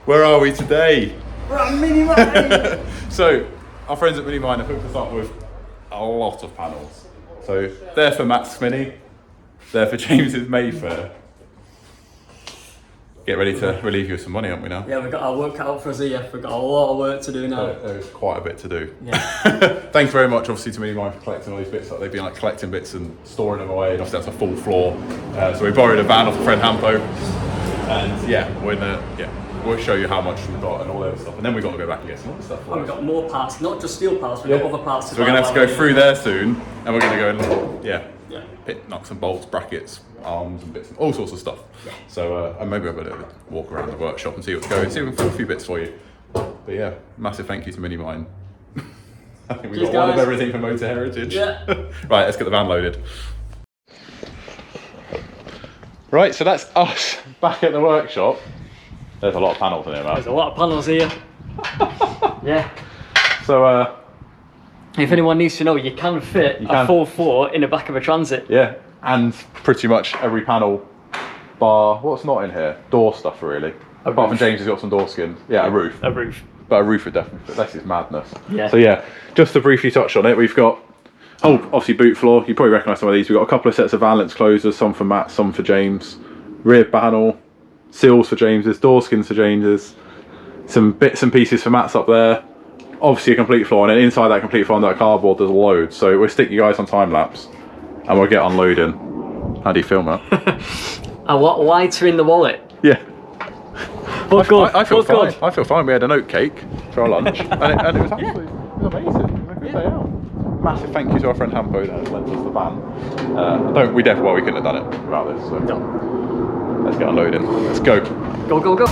Where are we today? We're at Minimine! So, our friends at Minimine have hooked us up with a lot of panels. So, they're for Matt's Mini, they're for James's Mayfair. Get ready to relieve you of some money, haven't we now? Yeah, we've got our work cut out for us here. We've got a lot of work to do now. There's quite a bit to do. Yeah. Thanks very much, obviously, to Minimine for collecting all these bits. They've been like collecting bits and storing them away, and obviously that's a full floor. So we borrowed a van off a friend Hampo, and yeah, we'll show you how much we've got and all that stuff, and then we've got to go back and get some other stuff. And we've got more parts, not just steel parts, we've got other parts. So we're going to have to go through there soon, and we're going to go and hit nuts and bolts, brackets, arms and bits, all sorts of stuff. Yeah. So and maybe I'll have a walk around the workshop and see what's going, see if we can find a few bits for you. But yeah, massive thank you to Minimine. I think we've got one of everything for Motor Heritage. Yeah. Right, let's get the van loaded. Right, so that's us back at the workshop. There's a lot of panels in here, Matt. There's a lot of panels here. Yeah. So if anyone needs to know, you can fit a full floor in the back of a Transit. Yeah, and pretty much every panel bar, what's not in here? Door stuff, really. Apart from James has got some door skins. Yeah, a roof. A roof. But a roof would definitely fit. This is madness. Yeah. So yeah, just to briefly touch on it, we've got, obviously boot floor. You probably recognise some of these. We've got a couple of sets of valance closers, some for Matt, some for James. Rear panel, seals for James's, door skins for James's. Some bits and pieces for Matt's up there. Obviously a complete floor, and then inside that complete floor on that cardboard there's loads. So we'll stick you guys on time lapse and we'll get unloading. How do you feel, Matt? A lot lighter in the wallet. Yeah. But good. I feel fine. Good. I feel fine. We had an oat cake for our lunch, and it was absolutely it was amazing. It was a good day out. Massive thank you to our friend Hampo that has lent us the van. We couldn't have done it without this. So No. let's get unloading. Let's go. Go, go, go.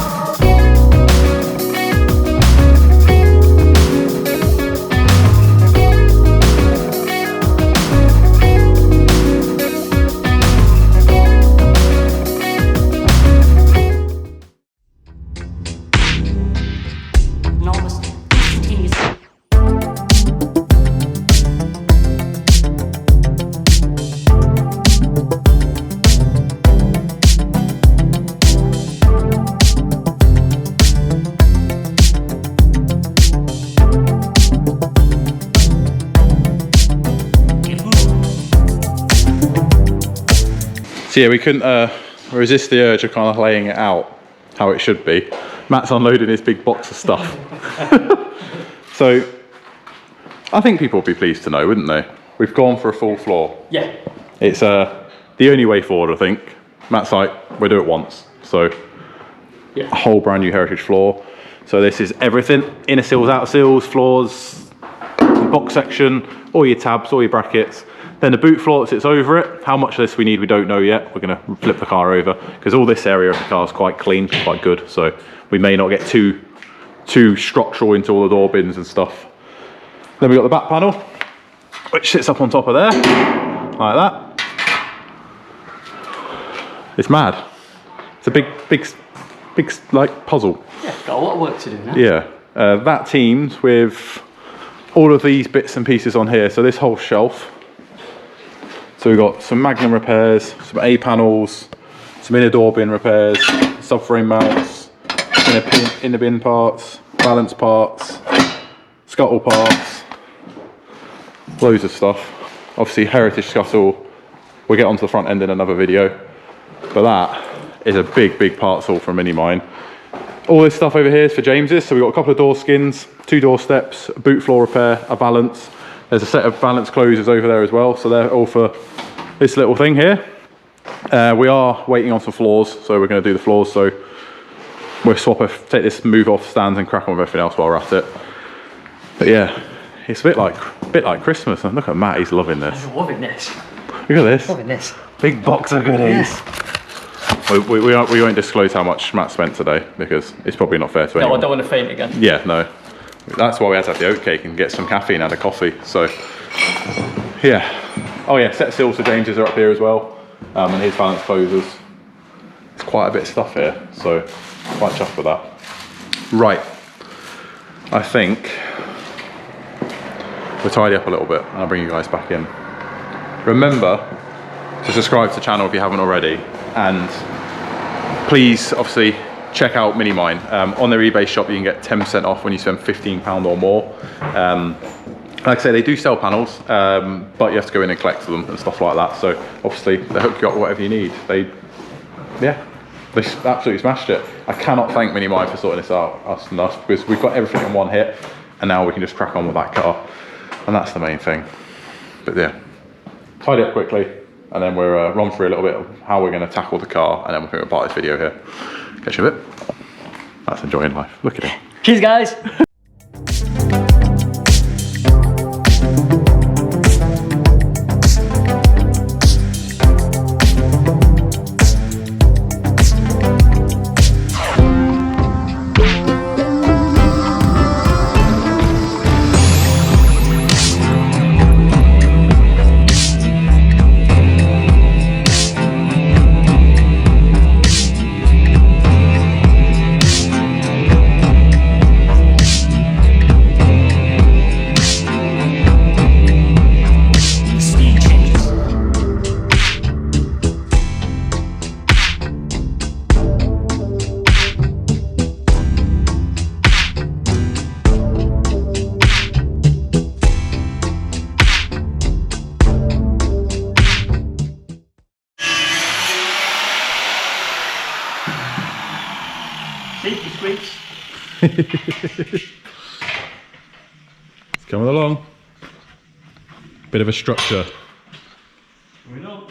So yeah, we couldn't resist the urge of kind of laying it out how it should be. Matt's unloading his big box of stuff. So I think people would be pleased to know, wouldn't they? We've gone for a full floor. Yeah. It's the only way forward, I think. Matt's like, we'll do it once. So yeah. A whole brand new heritage floor. So this is everything, inner seals, outer seals, floors, box section, all your tabs, all your brackets. Then the boot floor that sits over it. How much of this we need, we don't know yet. We're going to flip the car over because all this area of the car is quite clean, quite good. So we may not get too structural into all the door bins and stuff. Then we've got the back panel, which sits up on top of there, like that. It's mad. It's a big like puzzle. Yeah, got a lot of work to do now. Yeah, that teamed with all of these bits and pieces on here. So this whole shelf. So we've got some Magnum repairs, some A panels, some inner door bin repairs, subframe mounts, inner bin parts, balance parts, scuttle parts, loads of stuff. Obviously heritage scuttle, we'll get onto the front end in another video, but that is a big parts haul from Minimine. All this stuff over here is for James's, so we've got a couple of door skins, 2 door steps, a boot floor repair, a valance. There's a set of balance closers over there as well, so they're all for this little thing here. We are waiting on some floors, so we're going to do the floors. So we'll take this move off stands and crack on with everything else while we're at it. But yeah, it's a bit like Christmas. And look at Matt, he's loving this. I'm loving this. Look at this. Loving this. Big box of goodies. Yeah. We won't disclose how much Matt spent today because it's probably not fair to anyone. No, I don't want to faint again. Yeah, no. That's why we had to have the oat cake and get some caffeine and a coffee. So, yeah. Oh yeah, set seals for James's are up here as well, and his balance closers. It's quite a bit of stuff here, so quite chuffed with that. Right, I think we'll tidy up a little bit and I'll bring you guys back in. Remember to subscribe to the channel if you haven't already, and please, obviously, check out Minimine. On their eBay shop, you can get 10% off when you spend £15 or more. Like I say, they do sell panels, but you have to go in and collect them and stuff like that. So obviously they hook you up with whatever you need. They absolutely smashed it. I cannot thank Minimine for sorting this out, us enough, because we've got everything in one hit, and now we can just crack on with that car, and that's the main thing. But yeah, tidy up quickly, and then we'll run through a little bit of how we're going to tackle the car, and then we'll part this video here. Catch you a bit. That's enjoying life. Look at it. Cheers, guys. Safety squeaks. It's coming along. Bit of a structure. Moving on.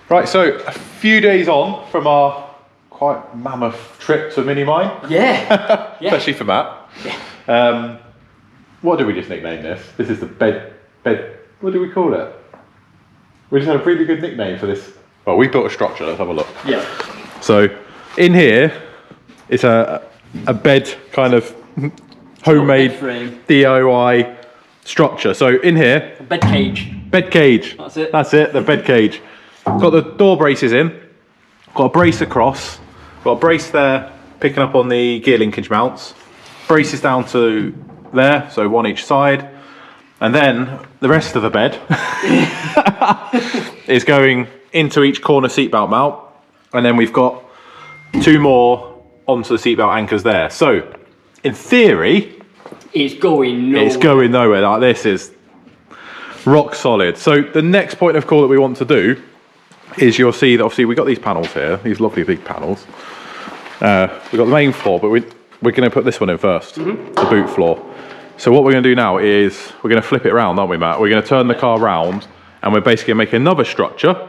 Right, so a few days on from our quite mammoth trip to Minimine. Yeah. Especially for Matt. Yeah. What do we just nickname this? This is the bed, what do we call it? We just had a really good nickname for this. Well, we built a structure, let's have a look. Yeah. So in here, it's a bed kind of homemade bed frame. DIY structure. So in here, A bed cage. bed cage. That's it. That's it, the bed cage. Got the door braces in, got a brace across, got a brace there picking up on the gear linkage mounts, braces down to there, so one each side, and then the rest of the bed is going into each corner seatbelt mount, and then we've got two more onto the seatbelt anchors there. So in theory, It's going nowhere. it's going nowhere. Like, this is rock solid. So the next point of call that we want to do is, you'll see that obviously we've got these panels here, these lovely big panels. We've got the main floor, but we're going to put this one in first, the boot floor. So what we're going to do now is we're going to flip it around, aren't we, Matt? We're going to turn the car round, and we're basically going to make another structure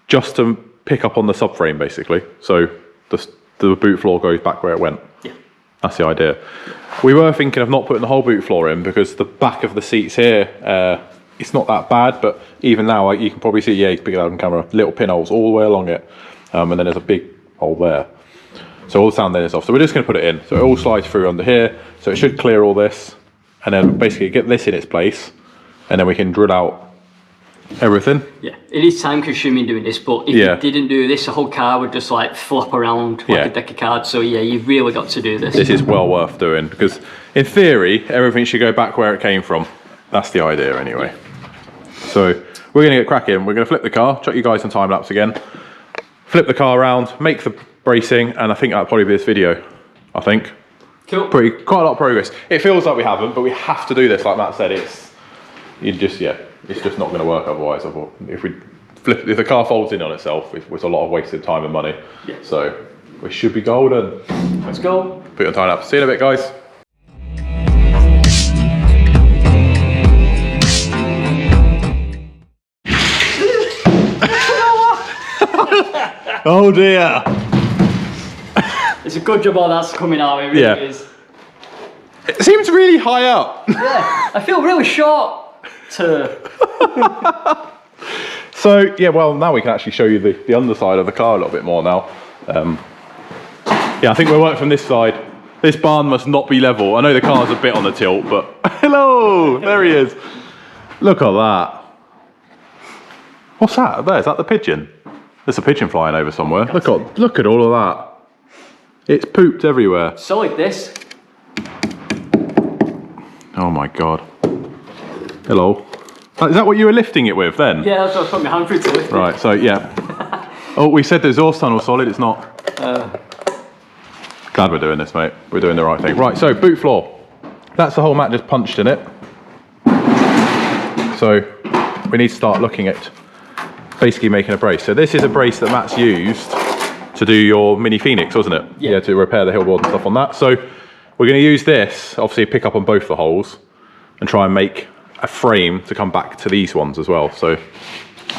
just to pick up on the subframe, basically. So the boot floor goes back where it went. Yeah. That's the idea. We were thinking of not putting the whole boot floor in, because the back of the seats here, it's not that bad, but even now, you can probably see, yeah, you can pick it out on camera, little pinholes all the way along it, and then there's a big hole there. So all the sound then is off. So we're just going to put it in. So it all slides through under here, so it should clear all this, and then basically get this in its place, and then we can drill out everything. Yeah. It is time consuming doing this, but if you didn't do this, the whole car would just like flop around like a deck of cards. So yeah, you've really got to do this. This is well worth doing, because in theory, everything should go back where it came from. That's the idea anyway. So we're going to get cracking. We're going to flip the car, chuck you guys some time lapse again, flip the car around, make the bracing, and I think that'll probably be this video. I think. Cool. Quite a lot of progress. It feels like we haven't, but we have to do this. Like Matt said, it's just not going to work otherwise. If the car folds in on itself, it's a lot of wasted time and money. Yeah. So we should be golden. Let's go. Put your time lapse. See you in a bit, guys. Oh dear. It's a good job all that's coming out. It really is. It seems really high up. Yeah, I feel really short. So, yeah, well, now we can actually show you the underside of the car a little bit more now. Yeah, I think we'll work from this side. This barn must not be level. I know the car's a bit on the tilt, but hello, there he is. Look at that. What's that there? Is that the pigeon? There's a pigeon flying over somewhere. Look at all of that. It's pooped everywhere. Solid this. Oh my God. Hello. Is that what you were lifting it with then? Yeah, that's what I was putting my hand through to lift it. Right, so yeah. Oh, we said the exhaust tunnel's solid, it's not. Glad we're doing this, mate. We're doing the right thing. Right, so boot floor. That's the hole Matt just punched in it. So we need to start looking at basically making a brace. So this is a brace that Matt's used to do your Mini Phoenix, wasn't it? Yeah. To repair the hill board and stuff on that. So we're going to use this, obviously pick up on both the holes and try and make a frame to come back to these ones as well. So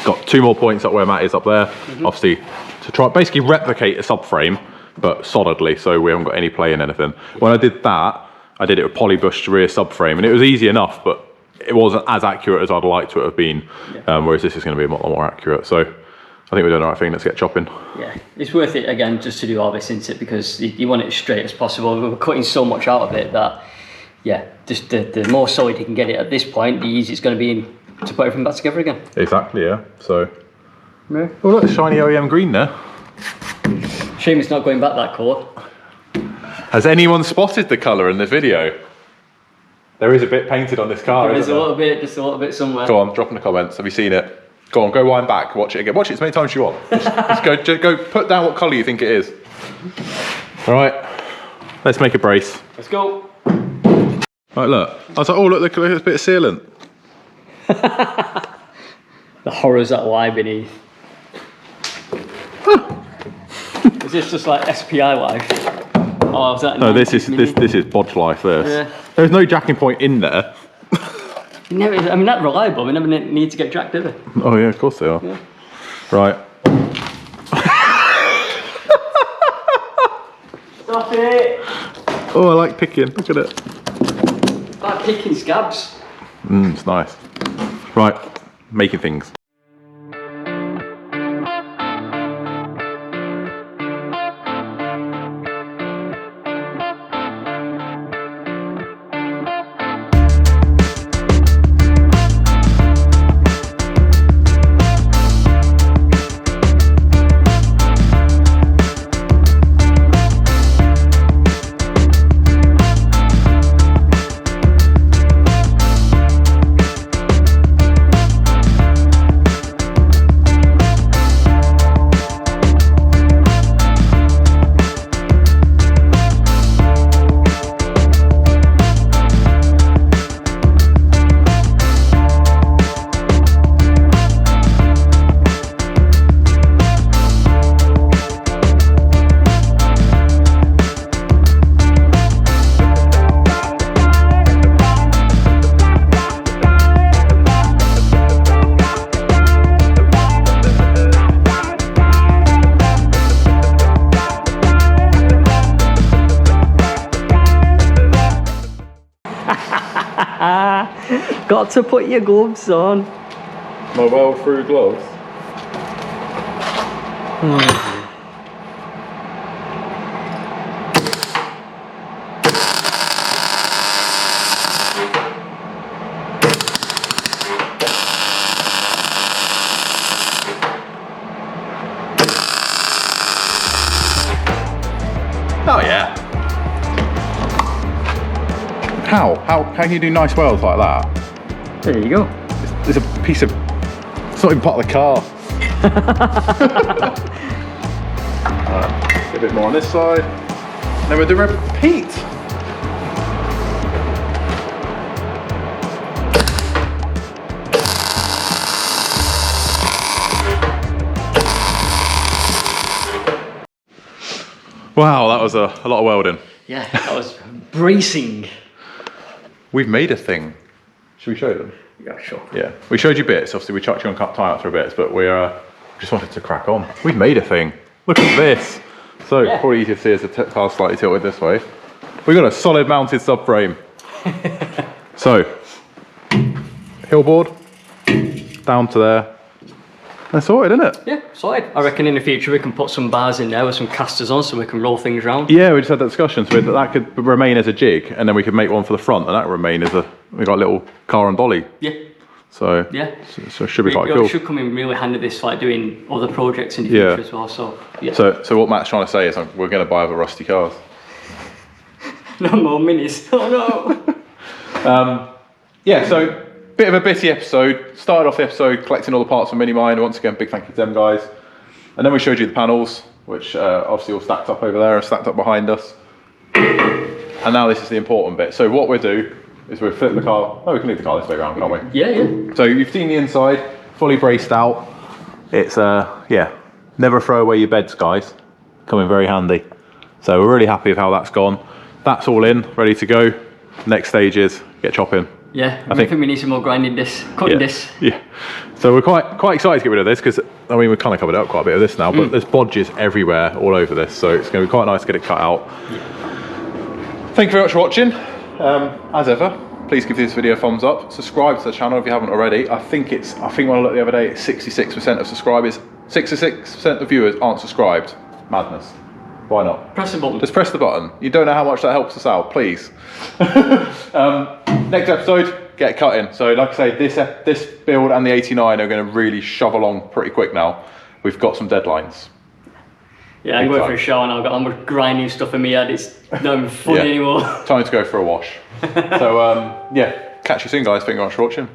got 2 more points up where Matt is up there, obviously to try basically replicate a subframe, but solidly, so we haven't got any play in anything. When I did that, I did it with poly-bushed rear subframe, and it was easy enough, but it wasn't as accurate as I'd like to have been, whereas this is going to be a lot more accurate. So I think we're doing the right thing. Let's get chopping. Yeah, it's worth it again just to do all this, isn't it? Because you want it as straight as possible. We're cutting so much out of it that, yeah, just the more solid you can get it at this point, the easier it's going to be to put everything back together again. Exactly, yeah. So, yeah. Oh look, shiny OEM green there. Shame it's not going back that colour. Has anyone spotted the colour in this video? There is a bit painted on this car, There is a little bit, just a little bit somewhere. Go on, drop in the comments. Have you seen it? Go on, go wind back, watch it again. Watch it as many times as you want. Just go put down what colour you think it is. All right, let's make a brace. Let's go. Right, look. I was like, oh, look, there's a bit of sealant. The horrors that lie beneath. Is this just like SPI life? Oh, is that? No, this is bodge life. This. Yeah. There's no jacking point in there. Never, I mean, not reliable. We never need to get jacked, do they? Oh yeah, of course they are. Yeah. Right. Stop it! Oh, I like picking. Look at it. Like picking scabs. It's nice. Right, making things. Got to put your gloves on. My well-through gloves. Oh yeah. How can you do nice welds like that? There you go. There's a piece of, it's not even part of the car. A bit more on this side. Then we'll do repeat. Wow, that was a lot of welding. Yeah, that was bracing. We've made a thing. Should we show them? Yeah, sure. Yeah, we showed you bits. Obviously, we chucked you on tie-ups for bits, but we just wanted to crack on. We've made a thing. Look at this. So, probably easier to see as the car's slightly tilted this way. we got a solid mounted subframe. So, hill board, down to there. That's sorted, isn't it? Yeah, sorted. I reckon in the future we can put some bars in there with some casters on so we can roll things around. Yeah, we just had that discussion, so that could remain as a jig, and then we could make one for the front, and that would remain as we got a little car and dolly. Yeah. So yeah, so it should be quite it cool. should come in really handy this like doing other projects in the future as well. So yeah. So what Matt's trying to say is we're going to buy other rusty cars. No more minis. Oh no. Yeah, so bit of a bitty episode. Started off the episode collecting all the parts from Minimine. Once again, big thank you to them guys. And then we showed you the panels, which obviously all stacked up over there and stacked up behind us. And now this is the important bit. So what we'll do is we'll flip the car. Oh, we can leave the car this way around, can't we? Yeah, yeah. So you've seen the inside, fully braced out. It's yeah, never throw away your beds, guys. Come in very handy. So we're really happy with how that's gone. That's all in, ready to go. Next stage is get chopping. Yeah, I think we need some more grinding this, cutting this. Yeah. So we're quite excited to get rid of this because I mean we've kind of covered up quite a bit of this now, but there's bodges everywhere, all over this. So it's going to be quite nice to get it cut out. Yeah. Thank you very much for watching. As ever, please give this video a thumbs up. Subscribe to the channel if you haven't already. I think when I looked the other day, it's 66% of subscribers, 66% of viewers aren't subscribed. Madness. Why not? Press the button. Just press the button. You don't know how much that helps us out, please. Next episode, get cutting. So like I say, this build and the 89 are going to really shove along pretty quick now. We've got some deadlines. Yeah, I'm going for a shower now. I've got all my grinding stuff in my head. It's not even funny anymore. Time to go for a wash. So yeah, catch you soon guys. Thank you very much for watching.